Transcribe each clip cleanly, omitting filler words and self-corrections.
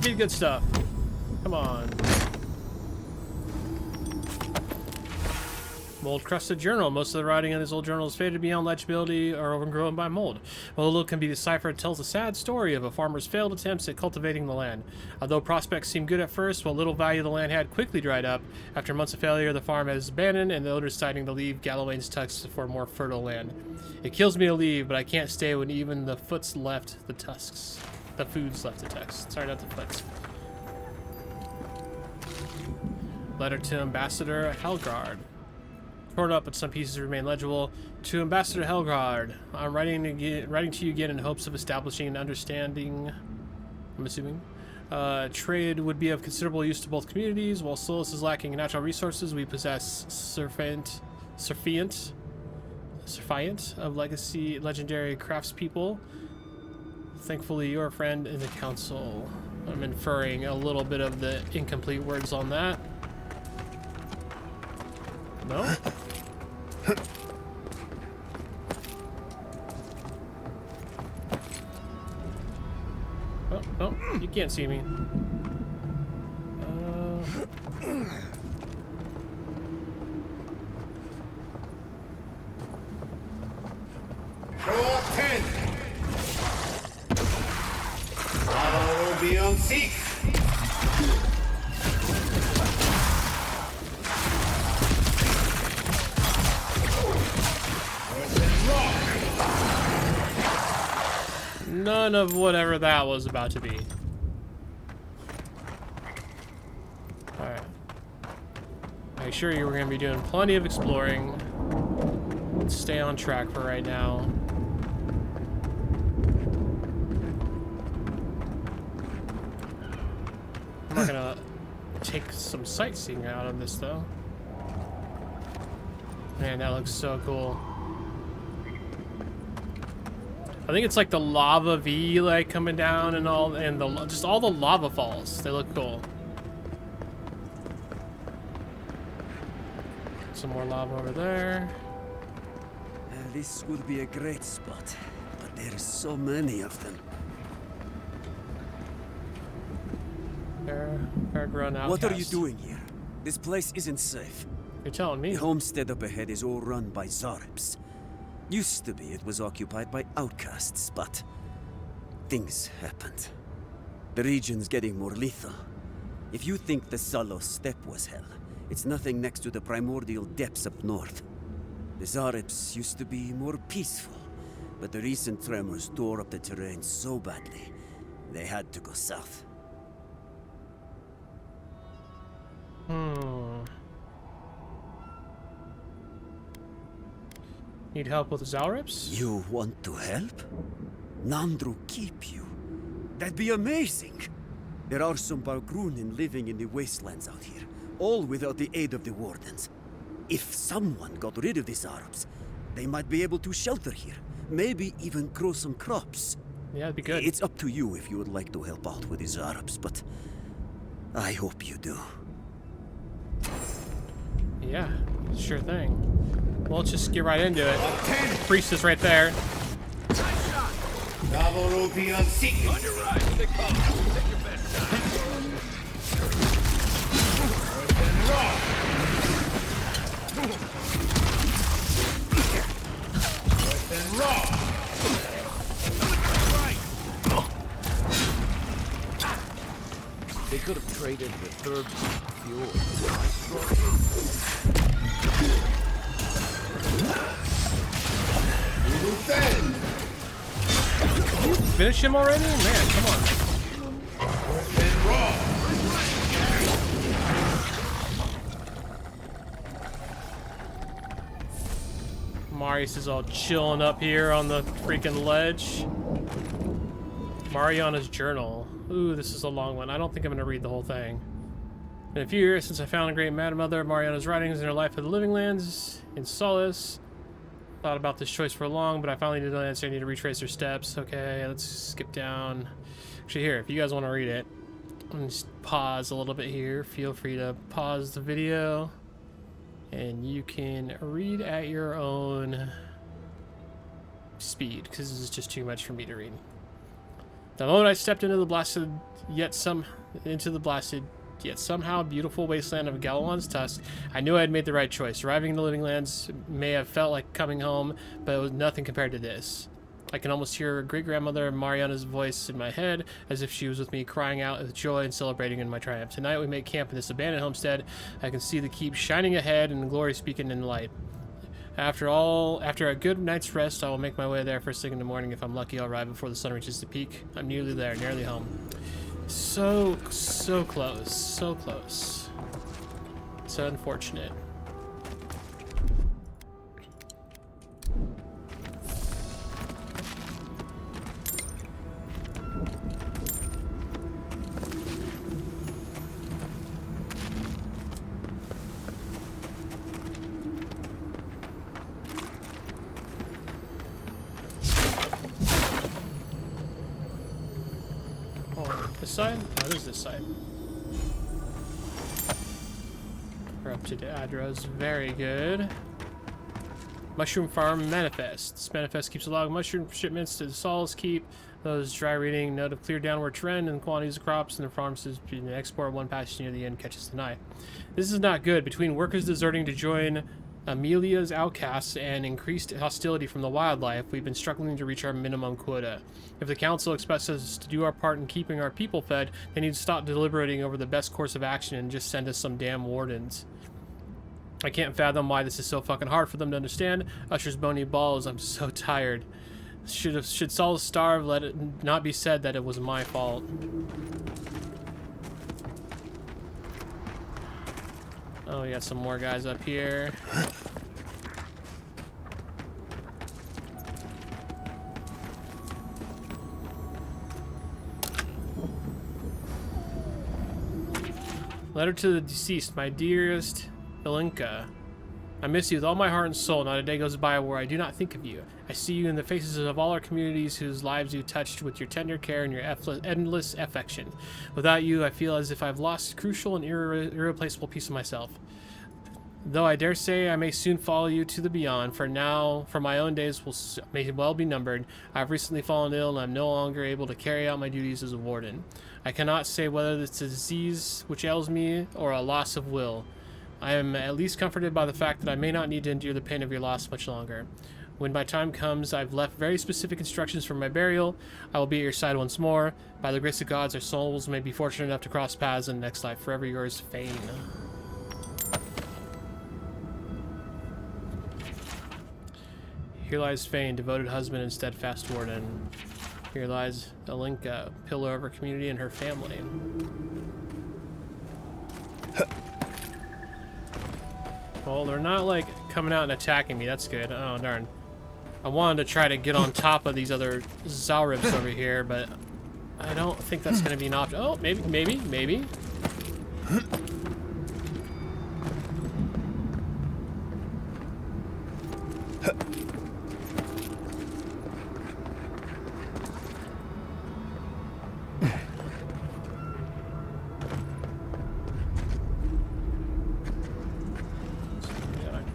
be the good stuff. Come on. Mold-crusted journal. Most of the writing in this old journal is faded beyond legibility or overgrown by mold. While little can be deciphered, it tells a sad story of a farmer's failed attempts at cultivating the land. Although prospects seemed good at first, what little value the land had quickly dried up. After months of failure, the farm is abandoned, and the owner is deciding to leave Galloway's tusks for more fertile land. It kills me to leave, but I can't stay when even the foot's left the tusks. The food's left the tusks. Sorry, not the foots. Letter to Ambassador Helgard. Torn up, but some pieces remain legible. To Ambassador Helgard, I'm writing to you again in hopes of establishing an understanding. I'm assuming. Trade would be of considerable use to both communities. While Solace is lacking in natural resources, we possess Surfiant of legacy legendary craftspeople. Thankfully, you're a friend in the council. I'm inferring a little bit of the incomplete words on that. No? Oh, you can't see me. Draw 10. FoXfromBeyond 6. None of whatever that was about to be. Alright. I assure you we're going to be doing plenty of exploring. Let's stay on track for right now. I'm not going to take some sightseeing out of this, though. Man, that looks so cool. I think it's like the lava V like coming down and all, and just all the lava falls. They look cool. Some more lava over there. This would be a great spot, but there's so many of them. Pargrun Outcasts. What are you doing here? This place isn't safe. You're telling me? The homestead up ahead is all run by Xaurips. Used to be it was occupied by Outcasts, but things happened. The region's getting more lethal. If you think the Salo's steppe was hell, it's nothing next to the primordial depths up north. The Xaurips used to be more peaceful, but the recent tremors tore up the terrain so badly, they had to go south. Need help with Xaurips? You want to help? Nandru keep you. That'd be amazing. There are some Pargrun living in the wastelands out here, all without the aid of the wardens. If someone got rid of the Xaurips, they might be able to shelter here. Maybe even grow some crops. Yeah, it'd be good. It's up to you if you would like to help out with the Xaurips, but I hope you do. Yeah, sure thing. Well, let's just get right into it. Priest is right there. FoXfromBeyond 6. On your right, they come. Take your best shot. Earth and rock. Earth and rock. They could have traded the third fuel. Finish him already? Man, come on. Marius is all chilling up here on the freaking ledge. Mariana's journal. Ooh, this is a long one. I don't think I'm going to read the whole thing. In a few years since I found a great mother of Mariana's writings in her life of the living lands in Solace. Thought about this choice for long, but I finally did not answer. I need to retrace her steps. Okay, let's skip down. Actually, here, if you guys want to read it, I'm gonna just pause a little bit here. Feel free to pause the video, and you can read at your own speed, because this is just too much for me to read. The moment I stepped into the blasted, yet somehow beautiful wasteland of Galawan's Tusk, I knew I had made the right choice. Arriving in the Living Lands may have felt like coming home, but it was nothing compared to this. I can almost hear great-grandmother Mariana's voice in my head, as if she was with me, crying out with joy and celebrating in my triumph. Tonight we make camp in this abandoned homestead. I can see the keep shining ahead and the glory speaking in light. After a good night's rest, I will make my way there first thing in the morning. If I'm lucky, I'll arrive before the sun reaches the peak. I'm nearly there, nearly home. So close, so close. So unfortunate. This side? Oh, it is this side. We're up to the Adros. Very good. Mushroom Farm Manifest. This manifest keeps a log of mushroom shipments to the Solace keep. Those dry reading note of clear downward trend in quantities of crops and the farms to export. One passage near the end catches the eye. This is not good. Between workers deserting to join Amelia's Outcasts and increased hostility from the wildlife, we've been struggling to reach our minimum quota. If the council expects us to do our part in keeping our people fed, they need to stop deliberating over the best course of action and just send us some damn wardens. I can't fathom why this is so fucking hard for them to understand. Usher's bony balls, I'm so tired. Should Solace starve, let it not be said that it was my fault. Oh, we got some more guys up here. Letter to the deceased, my dearest Ilinka. I miss you with all my heart and soul. Not a day goes by where I do not think of you. I see you in the faces of all our communities whose lives you touched with your tender care and your endless affection. Without you, I feel as if I've lost crucial and irreplaceable piece of myself. Though I dare say I may soon follow you to the beyond, for now, for my own days may well be numbered. I've recently fallen ill and I'm no longer able to carry out my duties as a warden. I cannot say whether it's a disease which ails me or a loss of will. I am at least comforted by the fact that I may not need to endure the pain of your loss much longer. When my time comes, I've left very specific instructions for my burial. I will be at your side once more. By the grace of gods, our souls may be fortunate enough to cross paths in the next life. Forever yours, Fane. Here lies Fane, devoted husband and steadfast warden. Here lies Ilinka, pillar of her community and her family. Well, they're not, like, coming out and attacking me. That's good. Oh, darn. I wanted to try to get on top of these other Xaurips over here, but I don't think that's going to be an option. Oh, maybe.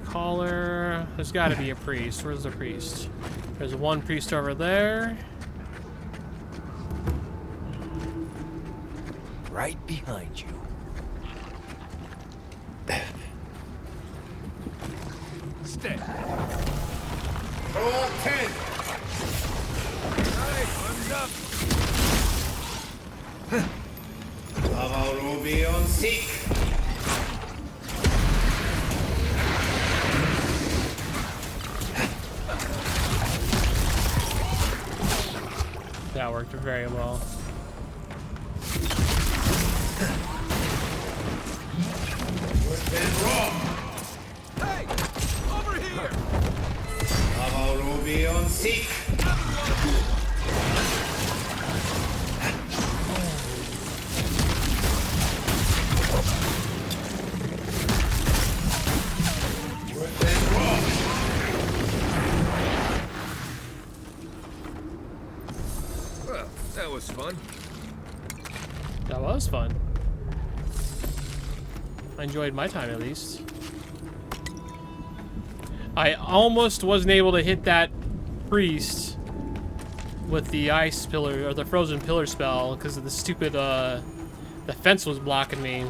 Caller. There's got to be a priest. Where's the priest? There's one priest over there. Right behind you. Stay. Roll 10. Alright, arms up. Avowed be on seek. That worked very well. What's been wrong? Hey! Over here! Avowed be on seek. What's been wrong? Well, that was fun. That was fun. I enjoyed my time, at least. I almost wasn't able to hit that priest with the ice pillar or the frozen pillar spell because of the stupid the fence was blocking me.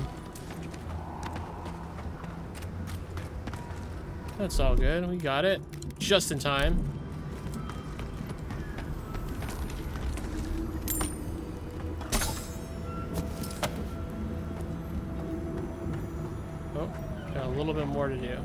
That's all good. We got it just in time. Oh, got a little bit more to do.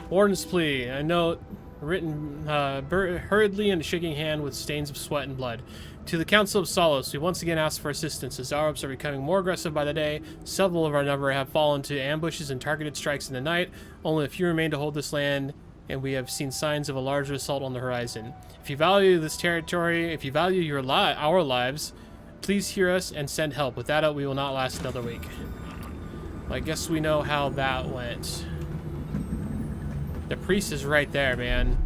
Warden's plea. I note written hurriedly and shaking hand with stains of sweat and blood. To the Council of Solace, we once again ask for assistance. The Xaurips are becoming more aggressive by the day. Several of our number have fallen to ambushes and targeted strikes in the night. Only a few remain to hold this land, and we have seen signs of a larger assault on the horizon. If you value this territory, if you value our lives, please hear us and send help. Without it, we will not last another week. Well, I guess we know how that went. The priest is right there, man.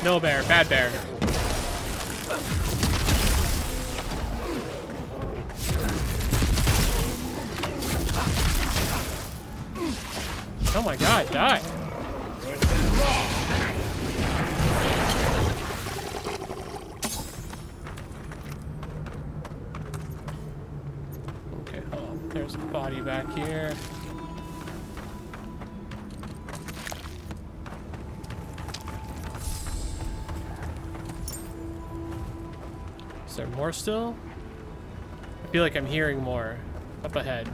No bear, bad bear. Oh my god, die. Okay, oh, there's a body back here. Is there more still? I feel like I'm hearing more up ahead.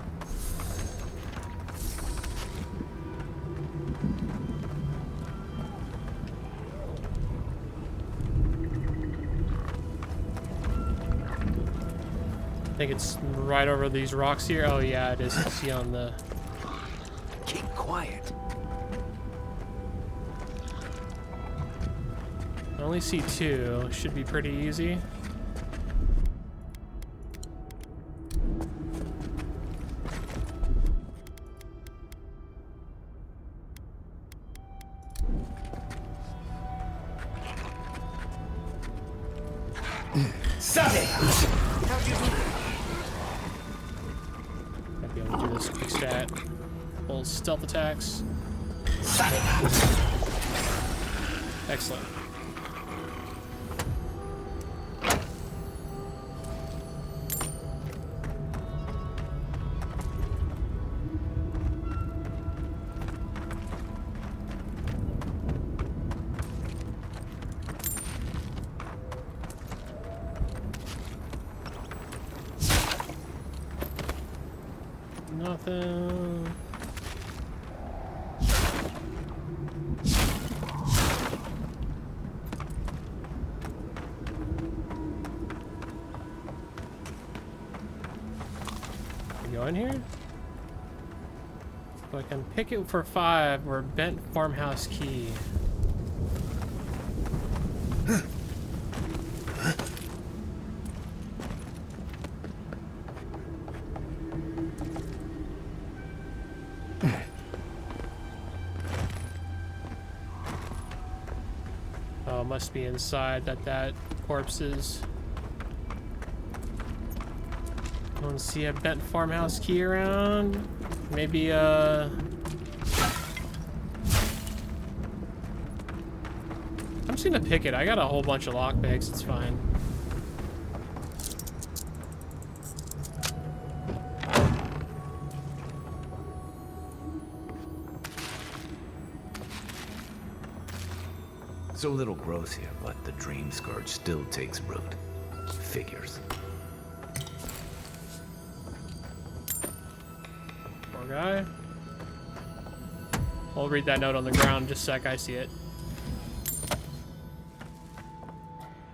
I think it's right over these rocks here. Oh yeah, it is. See on the... Keep quiet. I only see two. Should be pretty easy. Might be able to do this quick stat. Full stealth attacks. Excellent. Nothing. You go in here? So I can pick it for 5 or bent farmhouse key. Must be inside that corpse is. I don't see a bent farmhouse key around. Maybe I'm just gonna pick it. I got a whole bunch of lockpicks. It's fine. So little growth here, but the dream scourge still takes root. Figures. Poor guy. I'll read that note on the ground just a sec. I see it.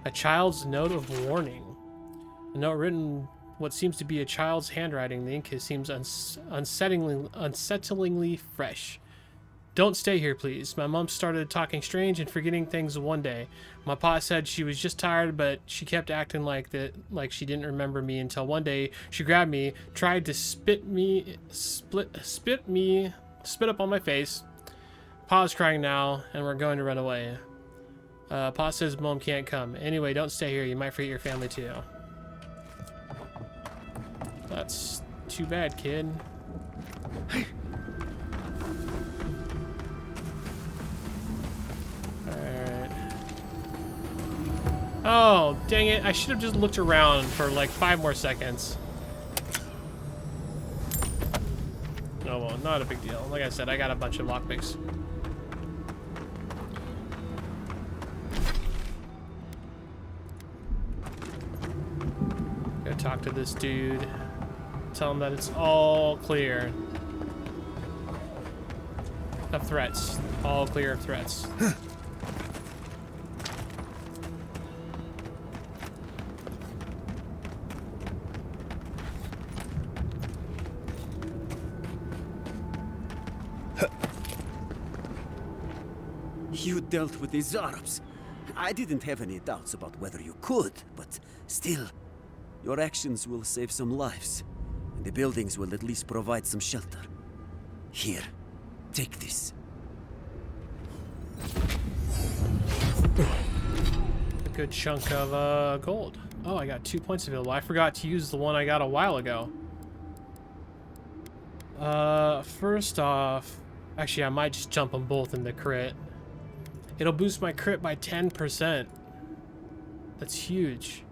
A child's note of warning. A note written what seems to be a child's handwriting. The ink seems unsettlingly fresh. Don't stay here, please. My mom started talking strange and forgetting things one day. My pa said she was just tired, but she kept acting like she didn't remember me until one day she grabbed me, tried to spit up on my face. Pa's crying now, and we're going to run away. Pa says mom can't come. Anyway, don't stay here. You might forget your family too. That's too bad, kid. Alright. Oh, dang it. I should have just looked around for like 5 more seconds. Oh, well, not a big deal. Like I said, I got a bunch of lockpicks. Go talk to this dude. Tell him that it's all clear of threats. All clear of threats. You dealt with the Xaurips. I didn't have any doubts about whether you could, but still, your actions will save some lives, and the buildings will at least provide some shelter. Here, take this. A good chunk of gold. Oh, I got 2 points available. I forgot to use the one I got a while ago. First off, actually, I might just jump them both in the crit. It'll boost my crit by 10%. That's huge.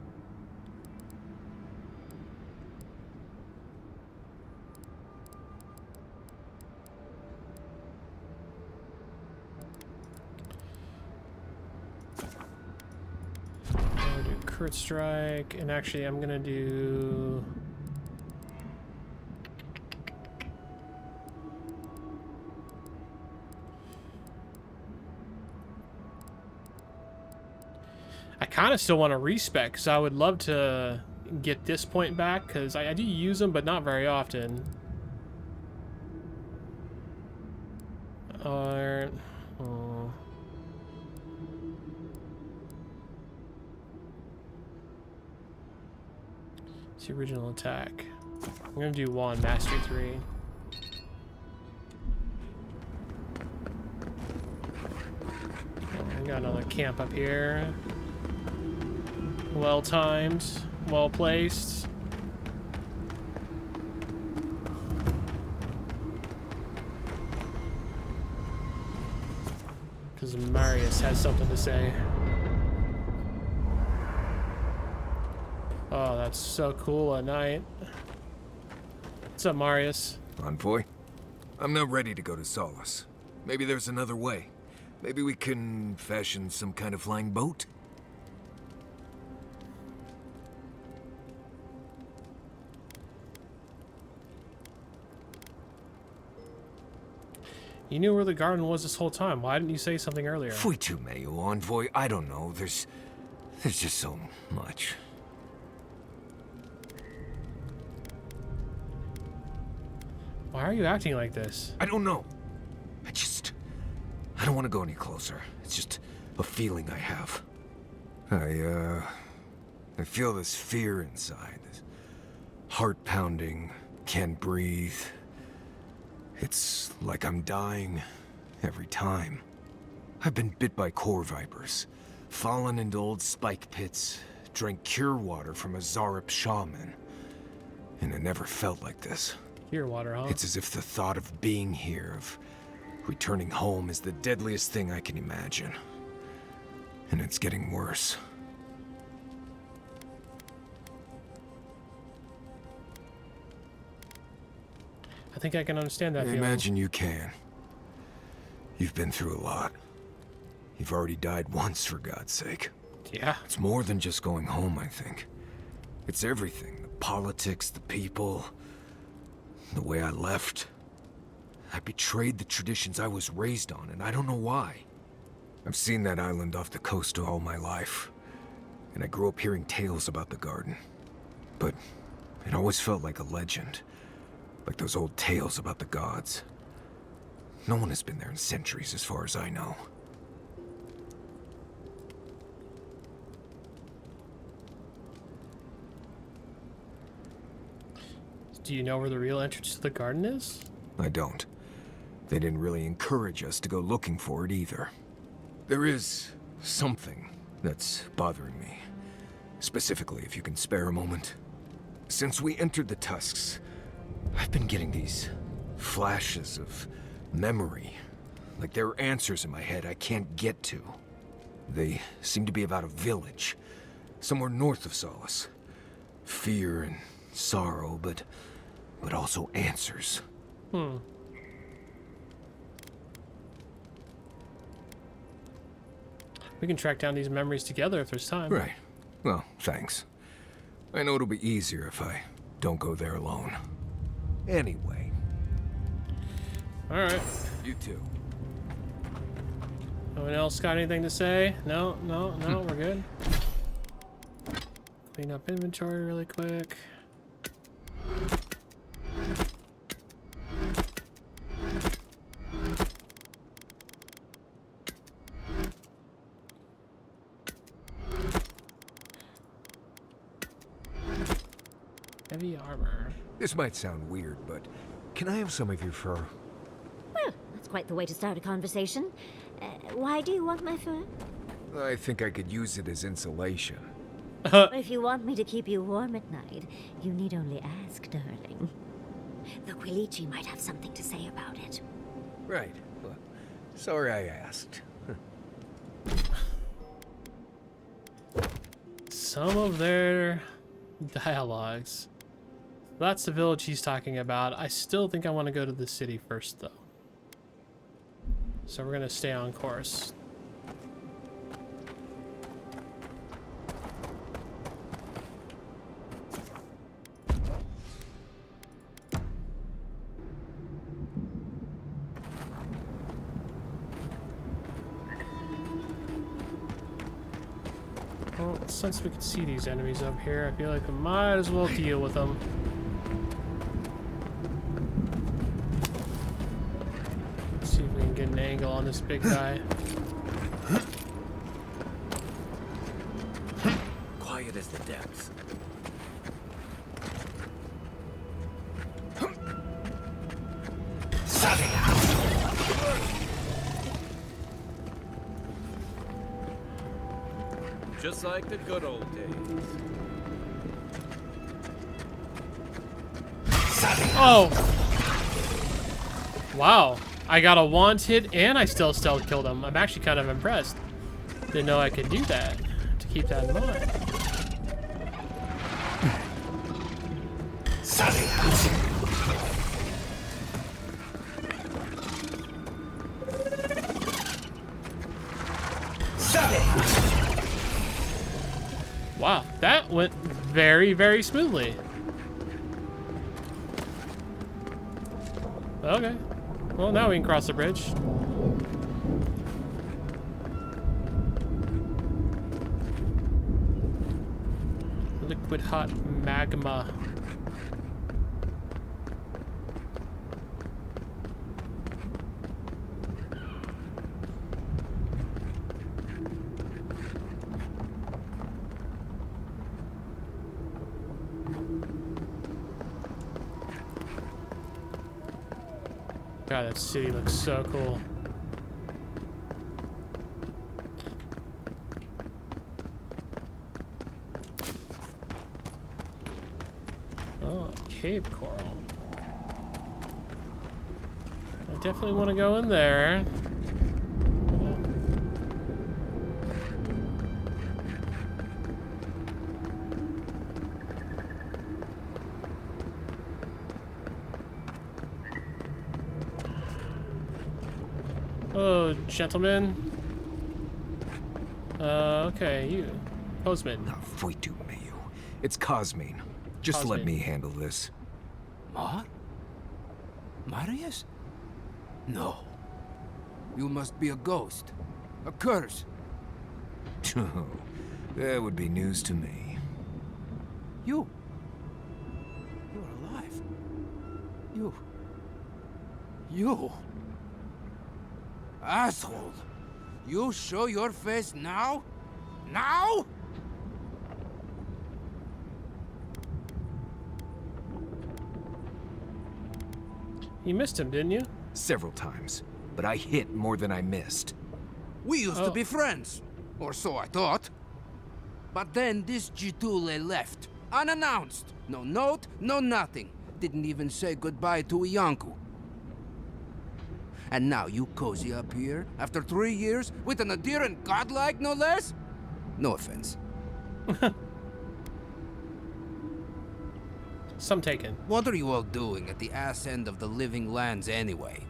I'm gonna do crit strike, and actually I'm gonna do... I kind of still want to respec, because I would love to get this point back, because I do use them, but not very often. Or... oh. It's the original attack. I'm going to do Wand Mastery 3. I got another camp up here. Well timed, well placed. Because Marius has something to say. Oh, that's so cool at night. What's up, Marius? Envoy? I'm not ready to go to Solace. Maybe there's another way. Maybe we can fashion some kind of flying boat? You knew where the garden was this whole time. Why didn't you say something earlier? Fui tu meio, Envoy. I don't know. There's just so much. Why are you acting like this? I don't know. I don't want to go any closer. It's just a feeling I have. I feel this fear inside. This heart pounding, can't breathe. It's like I'm dying every time. I've been bit by core vipers, fallen into old spike pits, drank cure water from a Xaurips shaman. And it never felt like this. Cure water, huh? It's as if the thought of being here, of returning home, is the deadliest thing I can imagine. And it's getting worse. I think I can understand that I feeling. imagine you can. You've been through a lot. You've already died once, for God's sake. Yeah. It's more than just going home, I think. It's everything. The politics, the people, the way I left. I betrayed the traditions I was raised on, and I don't know why. I've seen that island off the coast all my life, and I grew up hearing tales about the garden. But it always felt like a legend, like those old tales about the gods. No one has been there in centuries, as far as I know. Do you know where the real entrance to the garden is? I don't. They didn't really encourage us to go looking for it either. There is something that's bothering me. Specifically, if you can spare a moment. Since we entered the Tusks, I've been getting these flashes of memory. Like there are answers in my head I can't get to. They seem to be about a village, somewhere north of Solace. Fear and sorrow, but also answers. We can track down these memories together if there's time. Right. Well, thanks. I know it'll be easier if I don't go there alone. Anyway. Alright. You too. No one else got anything to say? No, we're good. Clean up inventory really quick. Heavy armor. This might sound weird, but can I have some of your fur? Well, that's quite the way to start a conversation. Why do you want my fur? I think I could use it as insulation. If you want me to keep you warm at night, you need only ask, darling. The Quilichi might have something to say about it. Right. Well, sorry I asked. Some of their dialogues. That's the village he's talking about. I still think I want to go to the city first, though. So we're going to stay on course. Well, since we can see these enemies up here, I feel like we might as well deal with them. Let's see if we can get an angle on this big guy. Quiet as the depths. Just like the good old days. Oh! Wow. I got a wand hit and I still stealth killed him. I'm actually kind of impressed. Didn't know I could do that. To keep that in mind. Wow, that went very, very smoothly. Okay. Well, now we can cross the bridge. Liquid hot magma. God, that city looks so cool. Oh, cave coral. I definitely want to go in there. Oh, gentlemen. Okay, you. Postman. Now, Foitu Mayu. It's Cosmine. Just let Cosmine. me handle this. Mar? Marius? No. You must be a ghost. A curse. Oh, that would be news to me. You. You're alive. You. Asshole! You show your face now? Now? You missed him, didn't you? Several times, but I hit more than I missed. We used to be friends. Or so I thought. But then this Jitule left. Unannounced. No note, no nothing. Didn't even say goodbye to Iancu. And now you cozy up here, after 3 years, with an Aedyr and godlike, no less? No offense. Some taken. What are you all doing at the ass end of the living lands anyway?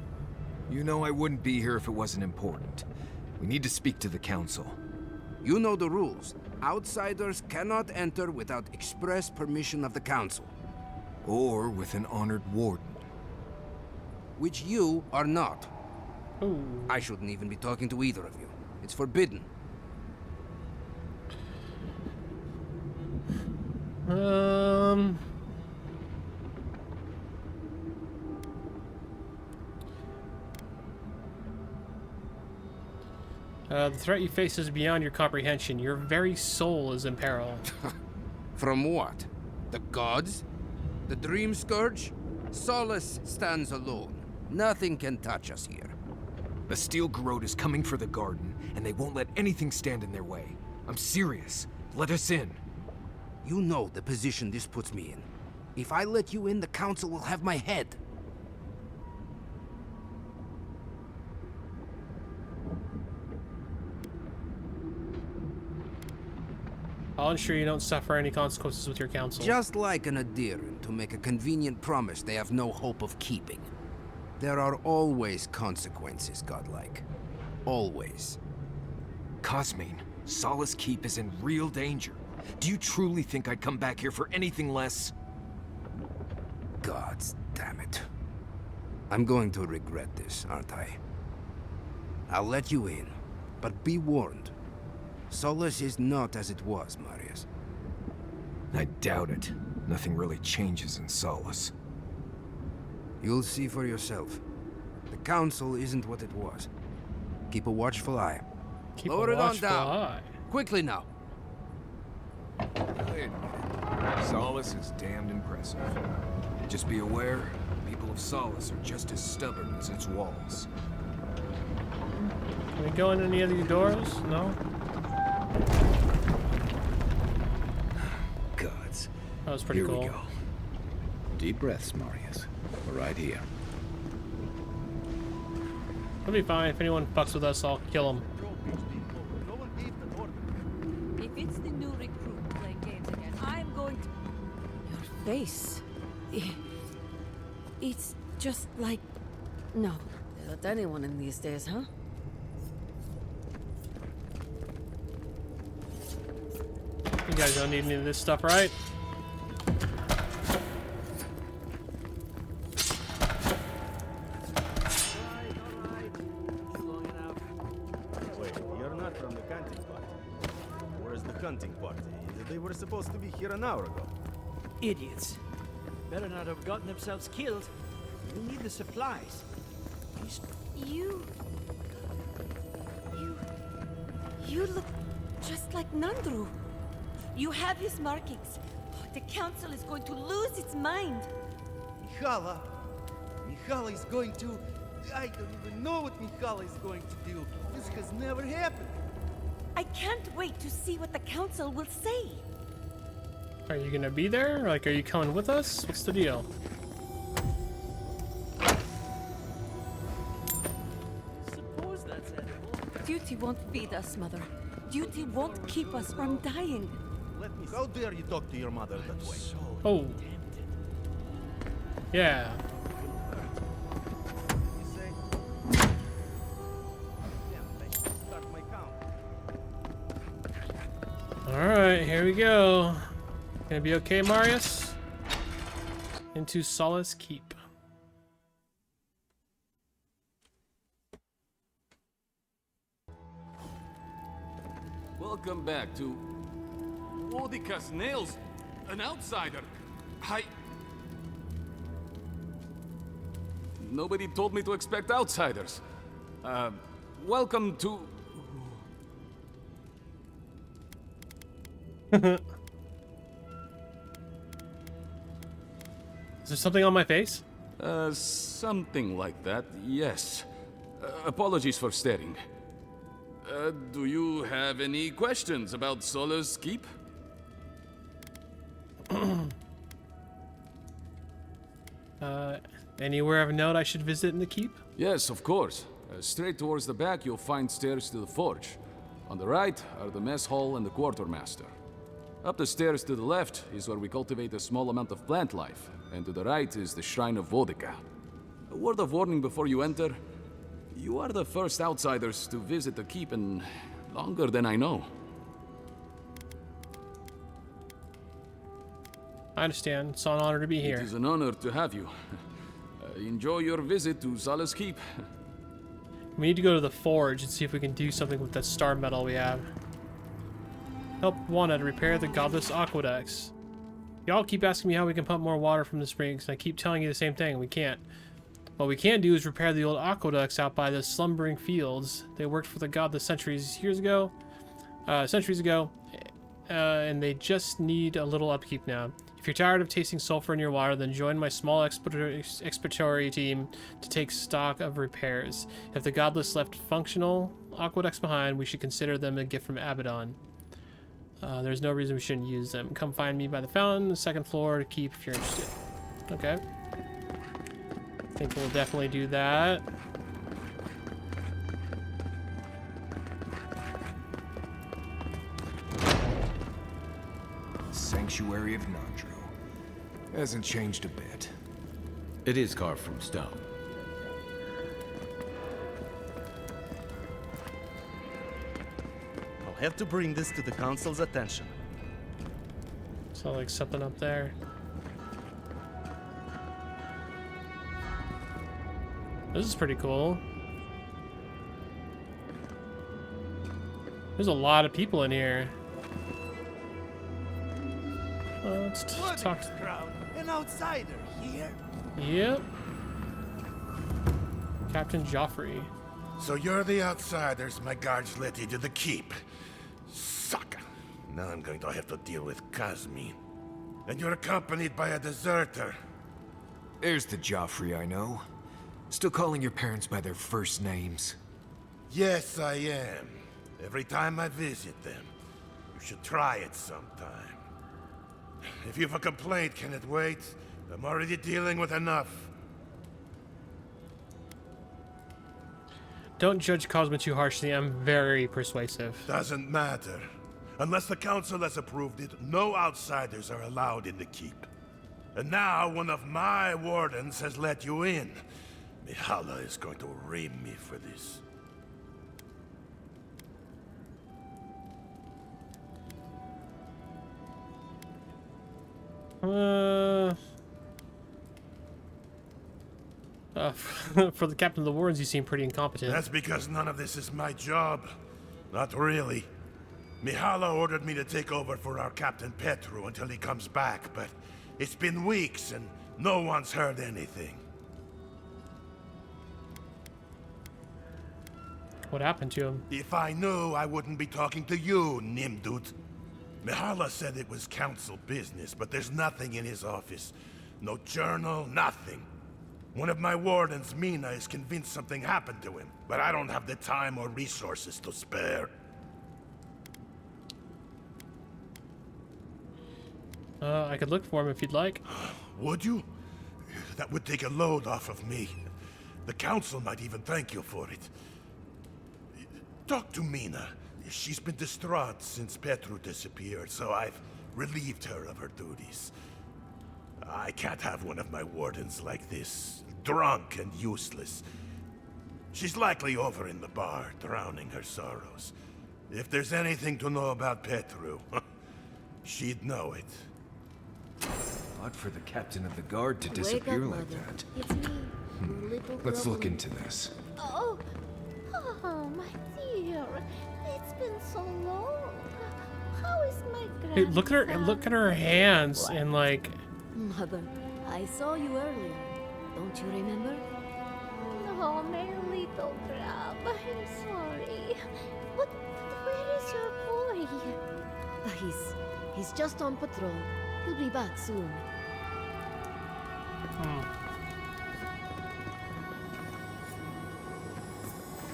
You know I wouldn't be here if it wasn't important. We need to speak to the council. You know the rules. Outsiders cannot enter without express permission of the council. Or with an honored warden. Which you are not. Ooh. I shouldn't even be talking to either of you. It's forbidden. The threat you face is beyond your comprehension. Your very soul is in peril. From what? The gods? The Dream Scourge? Solace stands alone. Nothing can touch us here. A steel garrote is coming for the garden, and they won't let anything stand in their way. I'm serious. Let us in. You know the position this puts me in. If I let you in, the council will have my head. I'll ensure you don't suffer any consequences with your council. Just like an Aedyran to make a convenient promise they have no hope of keeping. There are always consequences, godlike. Always. Cosmine, Solace Keep is in real danger. Do you truly think I'd come back here for anything less? Gods damn it. I'm going to regret this, aren't I? I'll let you in, but be warned. Solace is not as it was, Marius. I doubt it. Nothing really changes in Solace. You'll see for yourself. The council isn't what it was. Keep a watchful eye. Keep Lower a it on watchful down. eye. Quickly now. Wait a minute. Solace is damned impressive. Just be aware, people of Solace are just as stubborn as its walls. Can we go in any of these doors? No? Gods. That was pretty Here cool. we go. Deep breaths, Marius. We're right here. It'll be fine. If anyone fucks with us, I'll kill them. If it's the new recruit playing games again, I'm going to... Your face... It's just like... No, let anyone in these days, huh? You guys don't need any of this stuff, right? Wait, you're not from the hunting party. Where's the hunting party? They were supposed to be here an hour ago. Idiots. Better not have gotten themselves killed. We need the supplies. You look just like Nandru. You have his markings. The council is going to lose its mind. Mihala is going to... I don't even know what Mihala is going to do. This has never happened. I can't wait to see what the council will say. Are you gonna be there? Like, are you coming with us? What's the deal? Suppose that's edible. Duty won't feed us, Mother. Duty won't keep us from dying. Let me... How dare you talk to your mother that way? Oh. Yeah. You say? Yeah, I should start my count. Alright, here we go. Gonna be okay, Marius? Into Solace Keep. Welcome back to Wodikas Nails, an outsider. Nobody told me to expect outsiders. welcome to... Is there something on my face? Something like that, yes. Apologies for staring. Do you have any questions about Solace Keep? Anywhere of note I should visit in the keep? Yes, of course. Straight towards the back, you'll find stairs to the forge. On the right are the mess hall and the quartermaster. Up the stairs to the left is where we cultivate a small amount of plant life, and to the right is the Shrine of Boudica. A word of warning before you enter. You are the first outsiders to visit the keep in longer than I know. I understand. It's an honor to be here. It is an honor to have you. Enjoy your visit to Solace Keep. We need to go to the forge and see if we can do something with that star metal we have. Help Wanda to repair the godless aqueducts. Y'all keep asking me how we can pump more water from the springs, and I keep telling you the same thing. We can't. What we can do is repair the old aqueducts out by the slumbering fields. They worked for the godless centuries ago, and they just need a little upkeep now. If you're tired of tasting sulfur in your water, then join my small exploratory team to take stock of repairs. If the godless left functional aqueducts behind, we should consider them a gift from Abaddon. There's no reason we shouldn't use them. Come find me by the fountain, the second floor to keep if you're interested. Okay. I think we'll definitely do that. Sanctuary of Nandro. Hasn't changed a bit. It is carved from stone. I'll have to bring this to the council's attention. So like something up there. This is pretty cool. There's a lot of people in here. Let's talk to crowd. An outsider here. Yep. Captain Joffrey. So you're the outsiders my guards led you to the keep. Sucker. Now I'm going to have to deal with Kazmin. And you're accompanied by a deserter. There's the Joffrey I know. Still calling your parents by their first names. Yes, I am. Every time I visit them. You should try it sometime. If you have a complaint, can it wait? I'm already dealing with enough. Don't judge Cosmo too harshly. I'm very persuasive. Doesn't matter. Unless the council has approved it, no outsiders are allowed in the keep. And now one of my wardens has let you in. Mihala is going to ream me for this. For the captain of the wardens, you seem pretty incompetent. That's because none of this is my job. Not really. Mihala ordered me to take over for our Captain Petru until he comes back, but it's been weeks and no one's heard anything. What happened to him? If I knew, I wouldn't be talking to you, Nimdut. Mihala said it was council business, but there's nothing in his office. No journal, nothing. One of my wardens, Mina, is convinced something happened to him, but I don't have the time or resources to spare. I could look for him if you'd like. Would you? That would take a load off of me. The council might even thank you for it. Talk to Mina. She's been distraught since Petru disappeared, so I've relieved her of her duties. I can't have one of my wardens like this, drunk and useless. She's likely over in the bar, drowning her sorrows. If there's anything to know about Petru, she'd know it. Odd for the captain of the guard to disappear like that. It's me, little Let's girl. look into this. Oh, my dear. It's been so long. How is my Hey, grandson? look at her hands and like. Mother, I saw you earlier. Don't you remember? No, my little grab. I'm sorry. But where is your boy? He's just on patrol. He'll be back soon.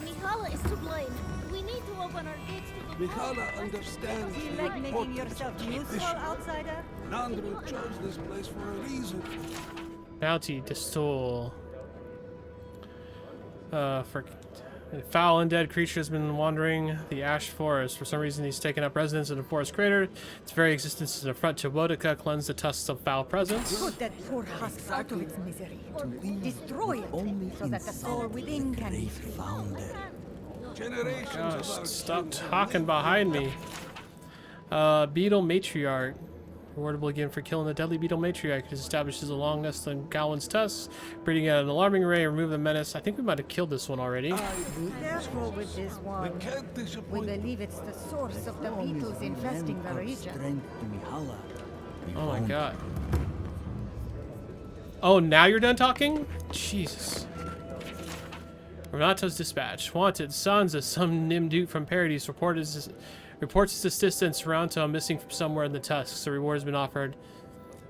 Mihala is to blame. We need to open our gates to the Mihala understands. You like making yourself useful, outsider? Nandru chose this place for a reason. Bounty Distol. For a foul undead creature has been wandering the ash forest. For some reason, he's taken up residence in the forest crater. Its very existence is an affront to Wodika. Cleanse the tusks of foul presence. Put that poor husk out of its misery. Destroy it, so that the soul within can be free. Generations Gosh, stop talking behind me. Beetle Matriarch. Rewardable again for killing the deadly beetle matriarch. It establishes a long nest on Gowan's tusks, breeding at an alarming rate, remove the menace. I think we might have killed this one already. Be careful with this one. We believe it's the source of the beetles infesting the region. Oh my god. Oh, now you're done talking? Jesus. Renato's dispatch. Wanted. Sansa, some Nimduke from Paradise, reports his assistant Toronto missing from somewhere in the tusks. The reward has been offered.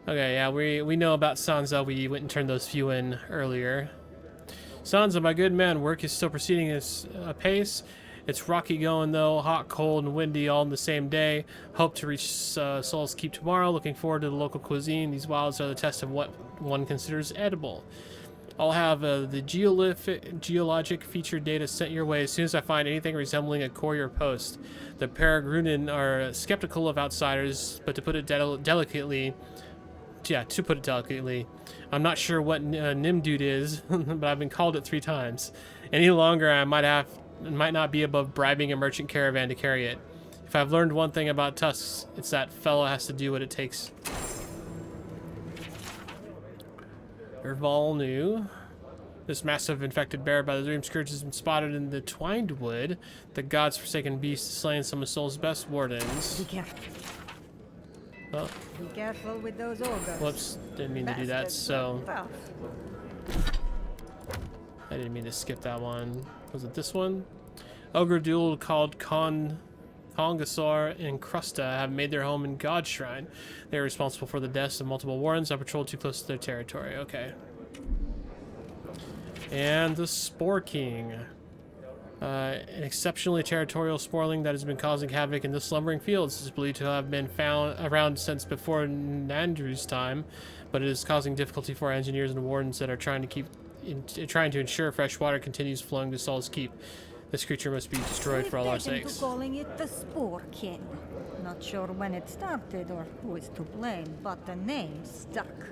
Okay, yeah, we know about Sansa. We went and turned those few in earlier. Sansa, my good man, work is still proceeding at a pace. It's rocky going though, hot, cold, and windy all in the same day. Hope to reach Solace Keep tomorrow. Looking forward to the local cuisine. These wilds are the test of what one considers edible. I'll have the geologic feature data sent your way as soon as I find anything resembling a courier post. The Pargrunin are skeptical of outsiders, but to put it delicately, I'm not sure what Nimdude is, but I've been called it 3 times. Any longer, I might not be above bribing a merchant caravan to carry it. If I've learned one thing about tusks, it's that fellow has to do what it takes. Erval knew. This massive infected bear by the Dream Scourge has been spotted in the Twined Wood. The god's forsaken beast has slain some of Soul's best wardens. Be careful. Oh. Be careful with those ogres. Whoops, didn't mean to do that, so... I didn't mean to skip that one. Was it this one? Ogre duel called Kongasor and Krusta have made their home in God's Shrine. They are responsible for the deaths of multiple wardens that patrol too close to their territory. Okay. And the Spore King. An exceptionally territorial sporling that has been causing havoc in the slumbering fields. Is believed to have been found around since before Nandru's time, but it is causing difficulty for our engineers and wardens that are trying to ensure fresh water continues flowing to Solace Keep. This creature must be destroyed for all our sakes. Calling it the Spore King. Not sure when it started or who is to blame, but the name stuck,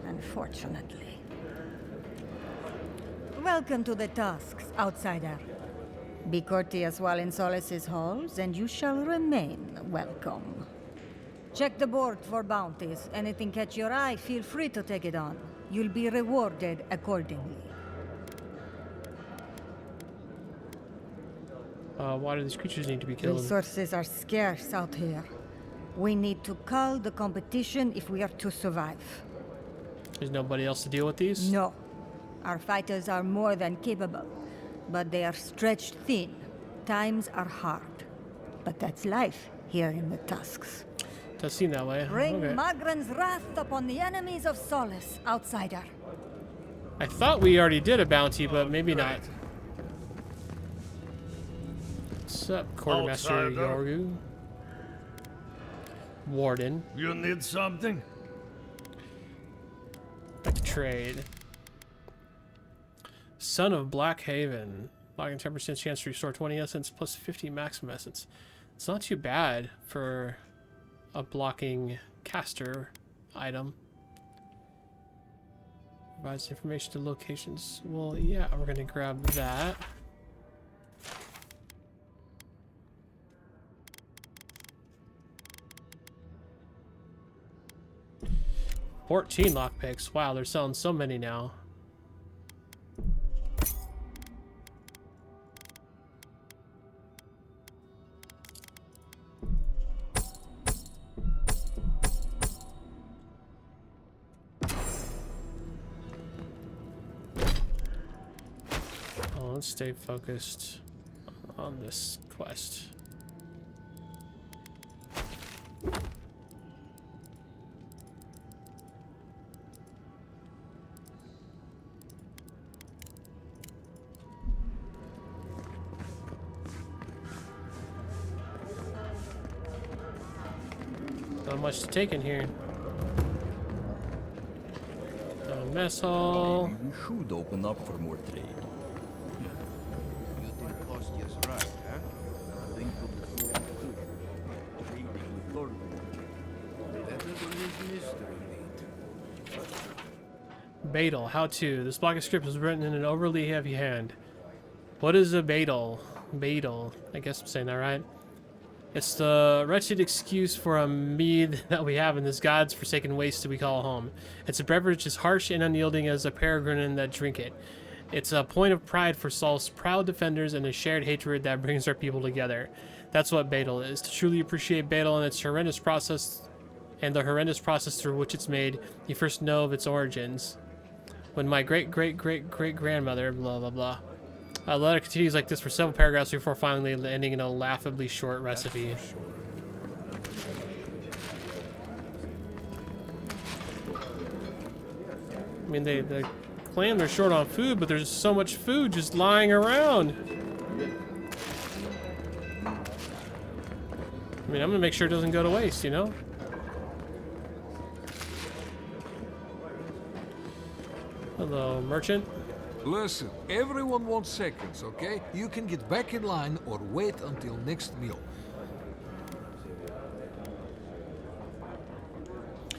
unfortunately. Welcome to the Tusks, outsider. Be courteous while in Solace's halls, and you shall remain welcome. Check the board for bounties. Anything catch your eye, feel free to take it on. You'll be rewarded accordingly. Why do these creatures need to be killed? Resources are scarce out here. We need to cull the competition if we are to survive. There's nobody else to deal with these? No. Our fighters are more than capable, but they are stretched thin. Times are hard. But that's life here in the Tusks. Does seem that way. Bring Okay. Magran's wrath upon the enemies of Solace, outsider. I thought we already did a bounty, but maybe not. What's up, Quartermaster Yoru? Warden. You need something? Like to trade. Son of Black Haven. Blocking 10% chance to restore 20 essence plus 50 maximum essence. It's not too bad for a blocking caster item. Provides information to locations. Well, yeah, we're gonna grab that. $14 lockpicks. Wow, they're selling so many now. let's stay focused on this quest. Not much to take in here. Mess hall. We should open up for more trade. You think Kostia's right, huh? Think of the trading with Lord. Better than his mystery meat. Badal, how to. This block of script was written in an overly heavy hand. What is a Badal? Badal. I guess I'm saying that right. It's the wretched excuse for a mead that we have in this god's forsaken waste that we call home. It's a beverage as harsh and unyielding as the Pargrun that drink it. It's a point of pride for Saul's proud defenders and a shared hatred that brings our people together. That's what Badal is. To truly appreciate Badal and its horrendous process, and the horrendous process through which it's made, you first know of its origins. When my great-great-great-great-grandmother, blah, blah, blah. The letter continues like this for several paragraphs before finally ending in a laughably short recipe. I mean, they claim they're short on food, but there's so much food just lying around. I mean, I'm gonna make sure it doesn't go to waste, you know? Hello, merchant. Listen, everyone wants seconds, okay? You can get back in line or wait until next meal.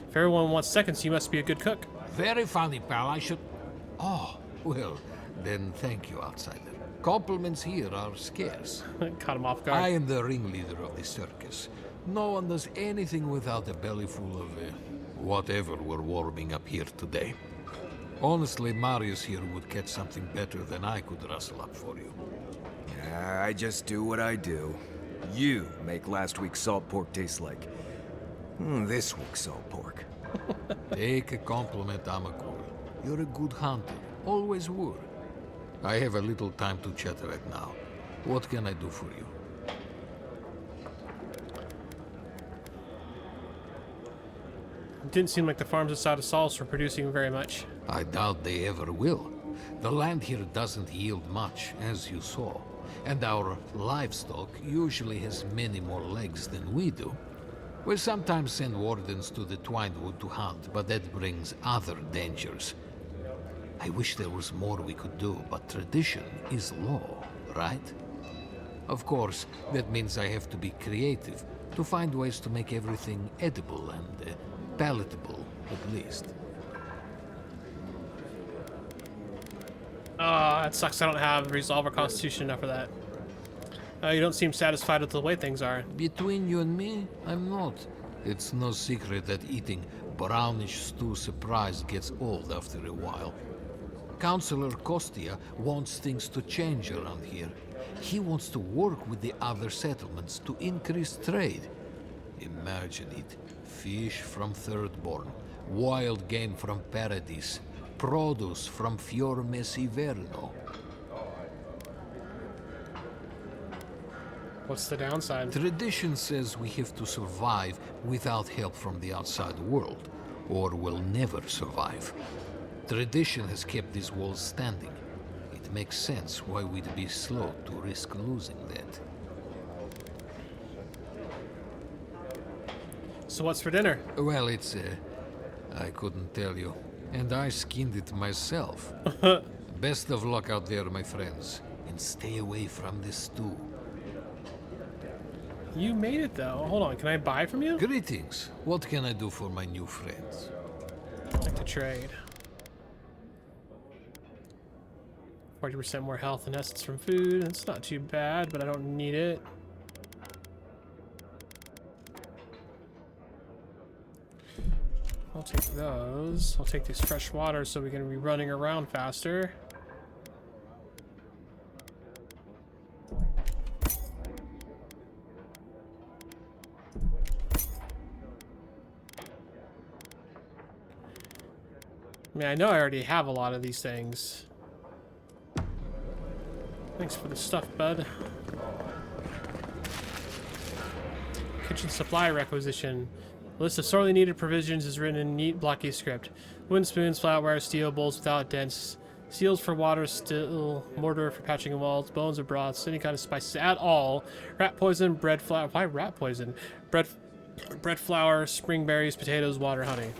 If everyone wants seconds, you must be a good cook. Very funny, pal. I should... Oh, well, then thank you, outsider. Compliments here are scarce. Caught him off guard. I am the ringleader of the circus. No one does anything without a belly full of whatever we're warming up here today. Honestly, Marius here would catch something better than I could rustle up for you. I just do what I do. You make last week's salt pork taste like this week's salt pork. Take a compliment, Amakul. You're a good hunter. Always were. I have a little time to chat right now. What can I do for you? It didn't seem like the farms outside of Solace were producing very much. I doubt they ever will. The land here doesn't yield much, as you saw. And our livestock usually has many more legs than we do. We sometimes send wardens to the Twinewood to hunt, but that brings other dangers. I wish there was more we could do, but tradition is law, right? Of course, that means I have to be creative, to find ways to make everything edible and palatable, at least. Ah, it sucks I don't have resolve or constitution enough for that. You don't seem satisfied with the way things are. Between you and me, I'm not. It's no secret that eating brownish stew surprise gets old after a while. Councillor Kostia wants things to change around here. He wants to work with the other settlements to increase trade. Imagine it. Fish from Thirdborn, wild game from Paradis, produce from Fior Mesiverno. What's the downside? Tradition says we have to survive without help from the outside world, or we'll never survive. Tradition has kept these walls standing. It makes sense why we'd be slow to risk losing that. So what's for dinner? Well, it's, I couldn't tell you. And I skinned it myself. Best of luck out there, my friends. And stay away from this stew. You made it, though. Hold on, can I buy from you? Greetings. What can I do for my new friends? I'd like to trade. 40% more health and essence from food. It's not too bad, but I don't need it. I'll take those. I'll take this fresh water so we can be running around faster. I mean, I know I already have a lot of these things. Thanks for the stuff, bud. Kitchen supply requisition. A list of sorely needed provisions is written in neat, blocky script. Wooden spoons, flatware, steel bowls without dents, seals for water, still mortar for patching walls, bones or broths, any kind of spices at all. Rat poison, bread flour. Why rat poison? Bread flour, spring berries, potatoes, water, honey.